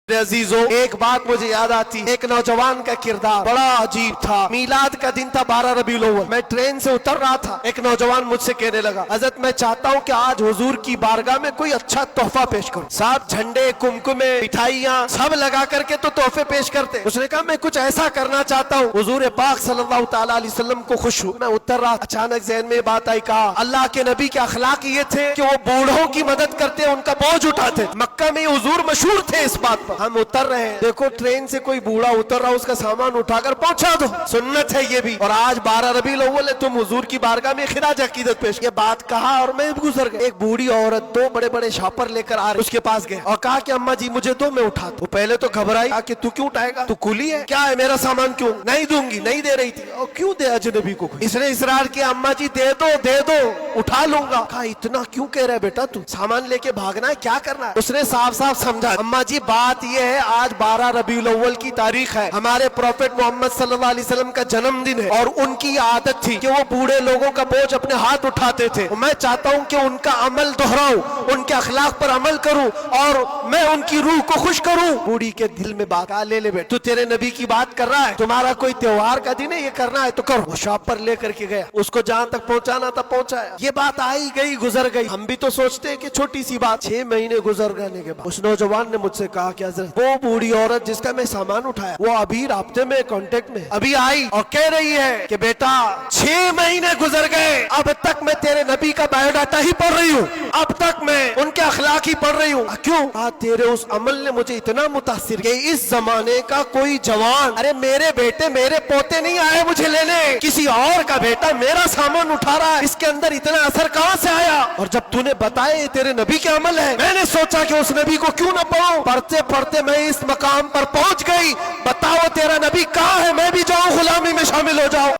अजीजों, एक बात मुझे याद आती, एक नौजवान का किरदार बड़ा अजीब था। मीलाद का दिन था 12 रबीउल अव्वल। मैं ट्रेन से उतर रहा था, एक नौजवान मुझसे कहने लगा, हजरत मैं चाहता हूँ कि आज हुजूर की बारगाह में कोई अच्छा तोहफा पेश करूं। साहब झंडे, कुमकुमे, मिठाइयाँ सब लगा करके तो तोहफे पेश करते। उसने कहा मैं कुछ ऐसा करना चाहता हूँ हुजूर पाक सल्लल्लाहु तआला अलैहि वसल्लम को खुश हूँ। मैं उतर रहा, अचानक ज़हन में बात आई, कहा अल्लाह के नबी के अखलाक ये थे कि वो बूढ़ों की मदद करते, उनका बोझ उठाते। मक्का में हुजूर मशहूर थे इस बात पर। हम उतर रहे हैं, देखो ट्रेन से कोई बूढ़ा उतर रहा, उसका सामान उठाकर पहुंचा दो, सुन्नत है ये भी। और आज 12 रबीउल अव्वल है, तुम हुजूर की बारगाह में खिराज अकीदत पेश। ये बात कहा और मैं गुजर गया। एक बूढ़ी औरत 2 बड़े बड़े शापर लेकर आ रही, उसके पास गए और कहा कि अम्मा जी मुझे दो, मैं उठा दूं। पहले तो घबराई कि तू क्यों उठाएगा, तू कुली है क्या, है मेरा सामान क्यों नहीं दूंगी, नहीं दे रही थी। और क्यों दे अजनबी को, इसने इसरार किया, अम्मा जी दे दो उठा लूंगा। कहा इतना क्यों कह रहा है बेटा, तू सामान लेके भागना है, क्या करना है। उसने साफ साफ समझा, अम्मा जी बात यह है आज 12 रबीउल अव्वल की तारीख है, हमारे प्रॉफेट मोहम्मद सल्लल्लाहु अलैहि वसल्लम का जन्मदिन है और उनकी आदत थी कि वो बूढ़े लोगों का बोझ अपने हाथ उठाते थे। मैं चाहता हूं कि उनका अमल दोहराऊं, उनके अखलाक पर अमल करूं और मैं उनकी रूह को खुश करूं। बूढ़ी के दिल में बात, ले बेटा तू तेरे नबी की बात कर रहा है, तुम्हारा कोई त्योहार का दिन है, ये करना है तो करो। वो शॉप पर लेकर के गया, उसको जहां तक पहुंचाना था पहुंचाया। ये बात आई गई गुजर गई। हम भी तो सोचते हैं कि छोटी सी बात। 6 महीने गुजर जाने के बाद उस नौजवान ने मुझसे कहा कि हज़रत वो बूढ़ी औरत जिसका मैं सामान उठाया, वो अभी राब्ते में, कांटेक्ट में अभी आई और कह रही है कि बेटा 6 महीने गुजर गए, अब तक मैं तेरे नबी का बायोडाटा ही पढ़ रही हूँ, अब तक मैं उनके अखलाक ही पढ़ रही हूँ। क्यों? तेरे उस अमल ने मुझे इतना मुतासिर किया। इस जमाने का कोई जवान, अरे मेरे बेटे मेरे पोते नहीं आए मुझे लेने, किसी और का बेटा मेरा सामान उठा रहा है, इसके अंदर इतना असर कहाँ से आया। और जब तूने बताया तेरे नबी के अमल है, मैंने सोचा कि उस नबी को क्यों ना पढ़ूं। पढ़ते पढ़ते मैं इस मकाम पर पहुंच गई। बताओ तेरा नबी कहाँ है, मैं भी जाऊं गुलामी में शामिल हो जाऊं।